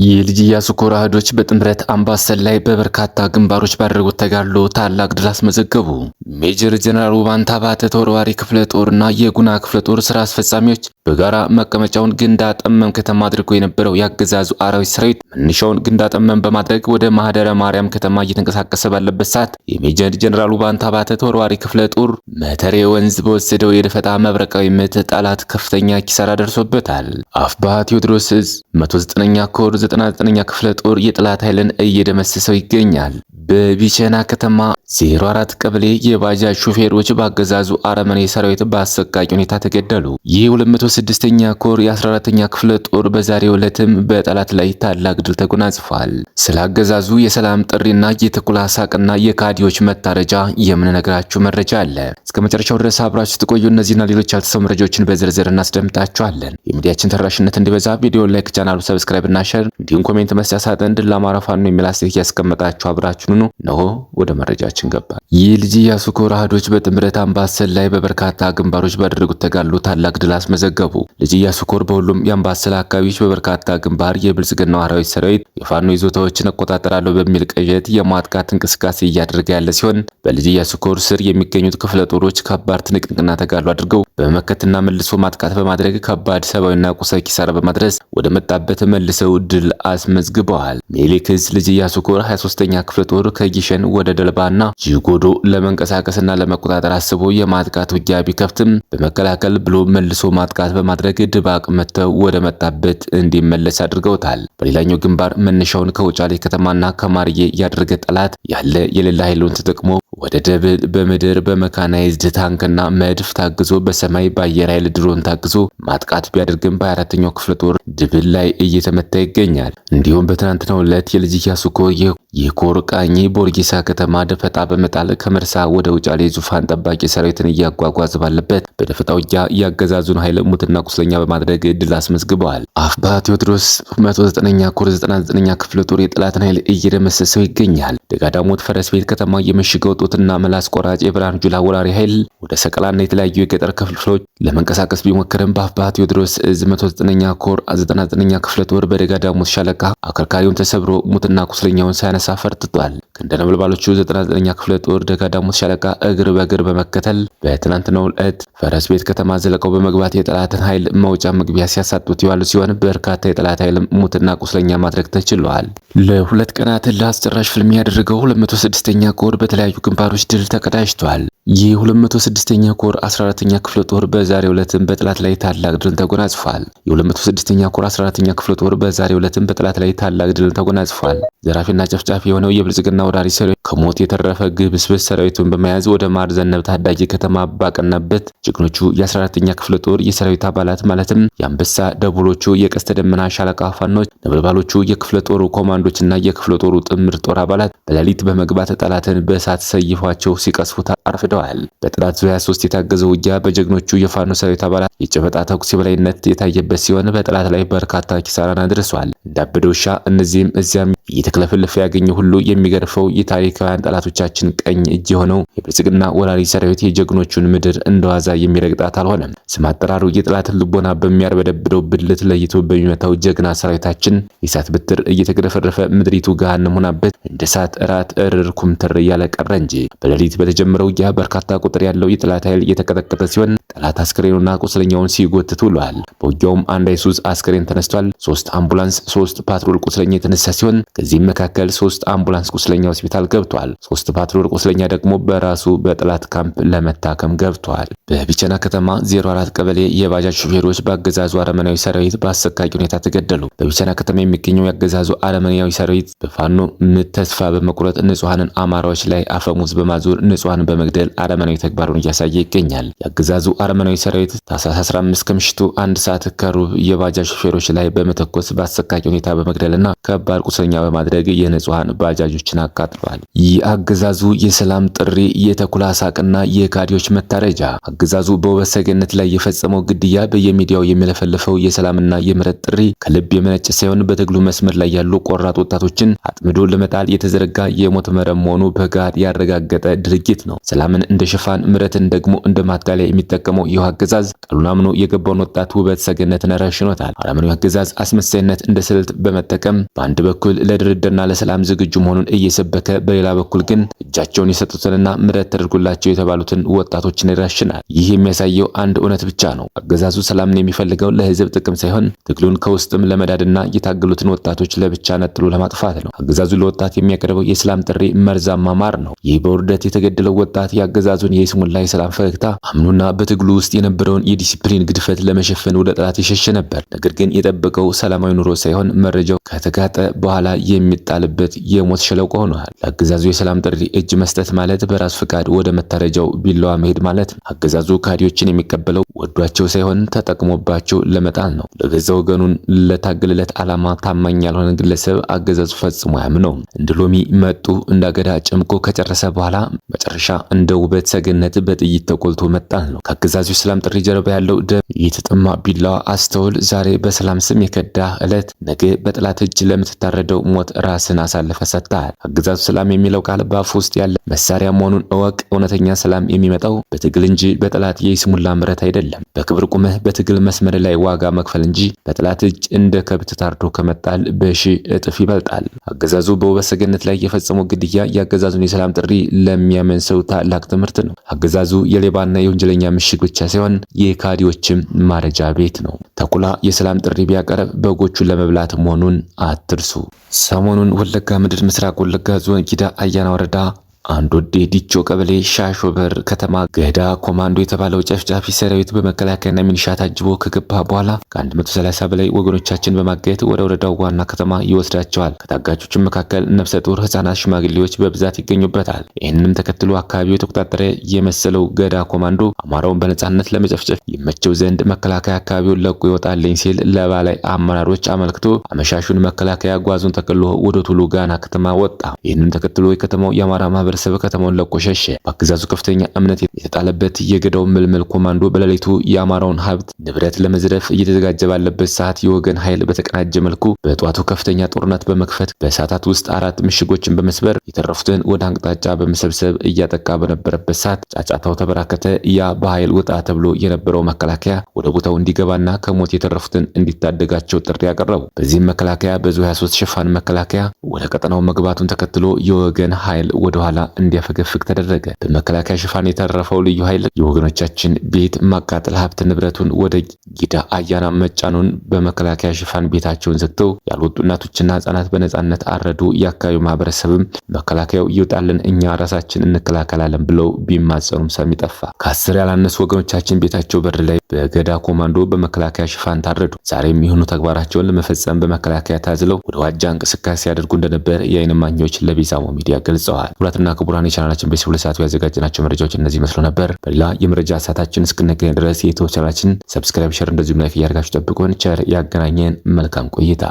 የልጅ ኢያሱ ኮር አህዶች በጥምረት አምባሰል ላይ በበርካታ ግንባሮች ባደረጉት ተጋድሎ ታላቅ ድል አስመዘገቡ። ሜጀር ጀነራል ውባንታ ባተ ተወርዋሪ ክፍለ ጦርና የጉና ክፍለ ጦር ስራ አስፈጻሚዎች በጋራ መቀመጫውን ግንዳ ጠመም ከተማ አድርጎ የነበረው ያገዛዙ አራዊት ሰራዊት መነሻውን ግንዳ ጠመም በማድረግ ወደ ማህደረ ማርያም ከተማ እየተንቀሳቀሰ ባለበት ሰዓት የሜጀር ጀነራል ውባንታ ባተ ተወርዋሪ ክፍለ ጦር መተሬ ወንዝ በወሰደው የደፈጣ መብረቃዊ ምት ጠላት ከፍተኛ ኪሳራ ደርሶበታል። አፍባ ቴዎድሮስ 109ኛ ኮር 99ኛ ክፍለ ጦር የጠላት ኃይልን እየደመሰሰው ይገኛል። በቢቸና ከተማ 04 ቀበሌ የባጃጅ ሹፌሮች በአገዛዙ አረመኔ ሰራዊት በአሰቃቂ ሁኔታ ተገደሉ። ይህ 206ኛ ኮር የ14ኛ ክፍለ ጦር በዛሬው ዕለትም በጠላት ላይ ታላቅ ድል ተጎናጽፏል። ስለ አገዛዙ የሰላም ጥሪና የተኩላ ሳቅና የካዲዎች መታረጃ የምንነግራችሁ መረጃ አለ። እስከ መጨረሻው ድረስ አብራችሁ ተቆዩ። እነዚህና ሌሎች ያልተሰሙ መረጃዎችን በዝርዝር እናስደምጣችኋለን። የሚዲያችን ተደራሽነት እንዲበዛ ቪዲዮ ላይክ፣ ቻናሉ ሰብስክራይብ እና ሼር እንዲሁም ኮሜንት መስጫ ሳጥን ድል ለአማራ ፋኖ የሚል አስተያየት ያስቀመጣችሁ አብራችሁኑ ነው። ወደ መረጃችን ገባ። የልጅ ኢያሱ ኮር አህዶች በጥምረት አምባሰል ላይ በበርካታ ግንባሮች ባደረጉት ተጋድሎ ታላቅ ድል አስመዘገቡ። ልጅ ኢያሱ ኮር በሁሉም የአምባሰል አካባቢዎች በበርካታ ግንባር የብልጽግናው አራዊት ሰራዊት የፋኖ ይዞታዎችን እቆጣጠራለሁ በሚል ቅዠት የማጥቃት እንቅስቃሴ እያደረገ ያለ ሲሆን በልጅ ኢያሱ ኮር ስር የሚገኙት ክፍለ ጦሮች ከባድ ትንቅንቅና ተጋድሎ አድርገው በመመከትና መልሶ ማጥቃት በማድረግ ከባድ ሰብአዊና ቁሳዊ ኪሳራ በማድረስ ወደ መጣበት መልሰው ድል አስመዝግበዋል። ሜሊክስ ልጅ ኢያሱ ኮር 23ኛ ክፍለ ጦር ከጊሸን ወደ ደልባና ጂጎዶ ለመንቀሳቀስና ለመቆጣጠር አስቦ የማጥቃት ውጊያ ቢከፍትም በመከላከል ብሎ መልሶ ማጥቃት በማድረግ ድባቅ መተው ወደ መጣበት እንዲመለስ አድርገውታል። በሌላኛው ግንባር መነሻውን ከውጫሌ ከተማና ከማርዬ ያደረገ ጠላት ያለ የሌላ ኃይሉን ተጠቅሞ ወደ ደብል በምድር በመካናይዝድ ታንክና መድፍ ታግዞ በሰማይ በአየር ኃይል ድሮን ታግዞ ማጥቃት ቢያደርግም በ4ኛው ክፍለ ጦር ድብል ላይ እየተመታ ይገኛል። እንዲሁም በትናንትናው ዕለት የልጅ ኢያሱ ኮር የኮር ቃኝ ቦርጊሳ ከተማ ደፈጣ በመጣል ከመርሳ ወደ ውጫሌ ዙፋን ጠባቂ ሰራዊትን እያጓጓዘ ባለበት በደፈጣ ውጊያ ያገዛዙን ኃይል ሙትና ቁስለኛ በማድረግ ድል አስመዝግበዋል። አፍባ ቴዎድሮስ 109ኛ ኮር 99ኛ ክፍለ ጦር የጠላትን ኃይል እየደመሰሰው ይገኛል። ደጋዳሞት ፈረስ ቤት ከተማ የመሽገው ጦትና መላስ ቆራጭ የብርሃኑ ጁላ ወራሪ ኃይል ወደ ሰቀላና የተለያዩ የገጠር ክፍሎች ለመንቀሳቀስ ቢሞክርም በአፍባ ቴዎድሮስ 109ኛ ኮር 99ኛ ክፍለ ጦር በደጋዳሞት ሻለቃ አከርካሪውን ተሰብሮ ሙትና ቁስለኛውን ሳያነሳ ፈርጥቷል። ክንደ ነበልባሎቹ 99ኛ ክፍለ ጦር ደጋዳሞት ሻለቃ እግር በእግር በመከተል በትናንትናው ዕለት ፈረስ ቤት ከተማ ዘለቀው በመግባት የጠላትን ኃይል መውጫ መግቢያ ሲያሳጡት የዋሉ ሲሆን በርካታ የጠላት ኃይል ሙትና ቁስለኛ ማድረግ ተችሏል። ለሁለት ቀናት ለአስጨራሽ ፍልሚያ ያደረገው 206ኛ ኮር በተለያዩ ግንባሮች ድል ተቀዳጅቷል። ይህ 206ኛ ኮር 14ኛ ክፍለ ጦር በዛሬው ዕለትም በጠላት ላይ ታላቅ ድል ተጎናጽፏል። የ206ኛ ኮር 14ኛ ክፍለ ጦር በዛሬው ዕለትም በጠላት ላይ ታላቅ ድል ተጎናጽፏል። ዘራፊና ጨፍጫፊ የሆነው የብልጽግና ወራሪ ሰራዊት ከሞት የተረፈ ግብስብስ ሰራዊቱን በመያዝ ወደ ማር ዘነብ ታዳጊ ከተማ ባቀናበት ጀግኖቹ የ14ኛ ክፍለ ጦር የሰራዊት አባላት ማለትም የአንበሳ ደቡሎቹ የቀስተ ደመና ሻለቃ ፋኖች፣ ነበልባሎቹ የክፍለ ጦሩ ኮማንዶችና የክፍለ ጦሩ ጥምር ጦር አባላት በሌሊት በመግባት ጠላትን በእሳት ሰይፏቸው ሲቀስፉት አርፍደዋል። በጠላት ዙ 23 የታገዘው ውጊያ በጀግኖቹ የፋኖ ሰራዊት አባላት የጨበጣ ተኩስ የበላይነት የታየበት ሲሆን በጠላት ላይ በርካታ ኪሳራን አድርሷል። እንዳበደ ውሻ እነዚህም እዚያም እየተክለፈለፈ ያገኘ ሁሉ የሚገርፈው የታሪካውያን ጠላቶቻችን ቀኝ እጅ የሆነው የብልጽግና ወራሪ ሰራዊት የጀግኖቹን ምድር እንደዋዛ የሚረግጣት አልሆነም። ስም አጠራሩ የጠላትን ልቦና በሚያርበደብደው ብልት ለይቶ በሚመታው ጀግና ሰራዊታችን የእሳት ብትር እየተገረፈረፈ ምድሪቱ ገሃነም ሆናበት እንደ እሳት እራት እርር ኩምትር እያለ ቀረ እንጂ በሌሊት በተጀመረው ውጊያ በርካታ ቁጥር ያለው የጠላት ኃይል እየተቀጠቀጠ ሲሆን ጠላት አስክሬኑና ቁስለኛውን ሲጎትት ውሏል። በውጊያውም አንድ አይሱዝ አስክሬን ተነስቷል። 3 አምቡላንስ፣ 3 ፓትሮል ቁስለኛ የተነሳ ሲሆን ከዚህም መካከል 3 አምቡላንስ ቁስለኛ ሆስፒታል ገብቷል። 3 ፓትሮል ቁስለኛ ደግሞ በራሱ በጠላት ካምፕ ለመታከም ገብቷል። በቢቸና ከተማ 04 ቀበሌ የባጃጅ ሹፌሮች በአገዛዙ አረመናዊ ሰራዊት በአሰቃቂ ሁኔታ ተገደሉ። በቢቸና ከተማ የሚገኘው የአገዛዙ አረመናዊ ሰራዊት በፋኖ ምት ተስፋ በመቁረጥ ንጹሃንን አማራዎች ላይ አፈሙዝ በማዞር ንጹሃንን በመግደል አረመናዊ ተግባሩን እያሳየ ይገኛል። የአገዛዙ አረመናዊ ሰራዊት ታህሳስ 15 ከምሽቱ 1 ሰዓት ከሩብ የባጃጅ ሹፌሮች ላይ በመተኮስ በአሰቃቂ ሁኔታ በመግደልና ከባድ ቁስለኛ በማድረግ የንጹሃን ባጃጆችን አቃጥሏል። ይህ አገዛዙ የሰላም ጥሪ የተኩላ ሳቅና የካዲዎች መታረጃ። አገዛዙ በወሰገነት ላይ የፈጸመው ግድያ በየሚዲያው የሚለፈልፈው የሰላምና የምህረት ጥሪ ከልብ የመነጨ ሳይሆን በትግሉ መስመር ላይ ያሉ ቆራጥ ወጣቶችን አጥምዶ ለመጣል የተዘረጋ የሞት መረብ መሆኑ በጋድ ያረጋገጠ ድርጊት ነው። ሰላምን እንደ ሽፋን ምህረትን ደግሞ እንደ ማታለያ የሚጠቀሙ የተሸከመው ይህ አገዛዝ ቃሉን አምኖ የገባውን ወጣት ውበት ሰገነትን ረሽኖታል። አረመኔው አገዛዝ አስመሳይነት እንደ ስልት በመጠቀም በአንድ በኩል ለድርድርና ለሰላም ዝግጁ መሆኑን እየሰበከ በሌላ በኩል ግን እጃቸውን የሰጡትንና ምሕረት ተደርጎላቸው የተባሉትን ወጣቶችን ይረሽናል። ይህ የሚያሳየው አንድ እውነት ብቻ ነው። አገዛዙ ሰላምን የሚፈልገው ለህዝብ ጥቅም ሳይሆን ትግሉን ከውስጥም ለመዳድና የታገሉትን ወጣቶች ለብቻ ነጥሎ ለማጥፋት ነው። አገዛዙ ለወጣት የሚያቀርበው የሰላም ጥሪ መርዛማ ማር ነው። ይህ በውርደት የተገደለው ወጣት የአገዛዙን የይስሙላ የሰላም ፈገግታ አምኖና በትግሉ ውስጥ የነበረውን የዲሲፕሊን ግድፈት ለመሸፈን ወደ ጠላት የሸሸ ነበር። ነገር ግን የጠበቀው ሰላማዊ ኑሮ ሳይሆን መረጃው ከተጋጠ በኋላ የሚጣልበት የሞት ሸለቆ ሆኗል። ለአገዛዙ የሰላም ጥሪ እጅ መስጠት ማለት በራሱ ፍቃድ ወደ መታረጃው ቢላዋ መሄድ ማለት ነው። አገዛዙ ካዲዎችን የሚቀበለው ወዷቸው ሳይሆን ተጠቅሞባቸው ለመጣል ነው። ለገዛ ወገኑን ለታገለለት ዓላማ ታማኝ ያልሆነ ግለሰብ አገዛዙ ፈጽሞ አያምነውም። እንደ ሎሚ መጡ እንዳገዳ ጨምቆ ከጨረሰ በኋላ መጨረሻ እንደ ውበት ሰገነት በጥይት ተቆልቶ መጣል ነው። ከአገዛዙ የሰላም ጥሪ ጀርባ ያለው ደም የተጠማ ቢላዋ አስተውል። ዛሬ በሰላም ስም የከዳ ዕለት ነገ በጠላት እጅ ለምትታረደው ሞት ራስን አሳልፈ ሰጥተሃል። አገዛዙ ሰላም የሚለው ቃል በአፉ ውስጥ ያለ መሳሪያ መሆኑን እወቅ። እውነተኛ ሰላም የሚመጣው በትግል እንጂ በጠላት የይስሙላ ምሕረት አይደለም። በክብር ቁመህ በትግል መስመር ላይ ዋጋ መክፈል እንጂ በጠላት እጅ እንደ ከብት ታርዶ ከመጣል በሺህ እጥፍ ይበልጣል። አገዛዙ በውበት ሰገነት ላይ የፈጸመው ግድያ የአገዛዙን የሰላም ጥሪ ለሚያምን ሰው ታላቅ ትምህርት ነው። አገዛዙ የሌባና የወንጀለኛ ምሽግ ብቻ ሳይሆን የካዲዎችም ማረጃ ቤት ነው። ተኩላ የሰላም ጥሪ ቢያቀርብ በጎቹን ለመብላት መሆኑን አትርሱ። ሰሞኑን ወለጋ ምድር ምስራቅ ወለጋ ዞን ጊዳ አያና ወረዳ አንድ ወዴ ዲቾ ቀበሌ ሻሾበር ከተማ ገዳ ኮማንዶ የተባለው ጨፍጫፊ ሰራዊት በመከላከያና ሚኒሻ ታጅቦ ከገባ በኋላ ከ130 በላይ ወገኖቻችን በማጋየት ወደ ወረዳው ዋና ከተማ ይወስዳቸዋል። ከታጋቾቹም መካከል ነፍሰ ጡር፣ ህጻናት፣ ሽማግሌዎች በብዛት ይገኙበታል። ይህንንም ተከትሎ አካባቢው የተቆጣጠረ የመሰለው ገዳ ኮማንዶ አማራውን በነጻነት ለመጨፍጨፍ ይመቸው ዘንድ መከላከያ አካባቢውን ለቆ ይወጣልኝ ሲል ለበላይ አመራሮች አመልክቶ አመሻሹን መከላከያ ጓዙን ተከሎ ወደ ቱሉ ጋና ከተማ ወጣ። ይህንን ተከትሎ የከተማው የአማራ ማህበረሰብ ከተማውን ለቆ ሸሸ። በአገዛዙ ከፍተኛ እምነት የተጣለበት የገዳው ምልምል ኮማንዶ በሌሊቱ የአማራውን ሀብት ንብረት ለመዝረፍ እየተዘጋጀ ባለበት ሰዓት የወገን ኃይል በተቀናጀ መልኩ በጧቱ ከፍተኛ ጦርነት በመክፈት በሰዓታት ውስጥ 4 ምሽጎችን በመስበር የተረፉትን ወደ አቅጣጫ በመሰብሰብ እያጠቃ በነበረበት ሰዓት ጫጫታው ተበራከተ። ያ በኃይል ውጣ ተብሎ የነበረው መከላከያ ወደ ቦታው እንዲገባና ከሞት የተረፉትን እንዲታደጋቸው ጥሪ ያቀረቡ። በዚህም መከላከያ በዙ 23 ሽፋን መከላከያ ወደ ቀጠናው መግባቱን ተከትሎ የወገን ኃይል ወደ ኋላ እንዲያፈገፍግ ተደረገ። በመከላከያ ሽፋን የተረፈው ልዩ ኃይል የወገኖቻችን ቤት ማቃጠል፣ ሀብት ንብረቱን ወደ ጊዳ አያና መጫኑን በመከላከያ ሽፋን ቤታቸውን ዘግተው ያልወጡ እናቶችና ህጻናት በነጻነት አረዱ። የአካባቢው ማህበረሰብም መከላከያው ይውጣልን እኛ ራሳችን እንከላከላለን ብለው ቢማጸኑም ሰሚ ጠፋ። ከ10 ያላነሱ ወገኖቻችን ቤታቸው በር ላይ በገዳ ኮማንዶ በመከላከያ ሽፋን ታረዱ። ዛሬም ይሁኑ ተግባራቸውን ለመፈጸም በመከላከያ ታዝለው ወደ ዋጃ እንቅስቃሴ ያደርጉ እንደነበር የዓይን እማኞች ለቢዛሞ ሚዲያ ገልጸዋል። ሁለትና ክቡራን የቻናላችን ቤተሰቦች ለሰዓቱ ያዘጋጀናቸው መረጃዎች እነዚህ መስሎ ነበር። በሌላ የመረጃ ሰዓታችን እስክንገናኝ ድረስ የዩቲዩብ ቻናላችን ሰብስክራይብ፣ ሼር እንደዚሁም ላይክ እያደረጋችሁ ጠብቁን። ቸር ያገናኘን። መልካም ቆይታ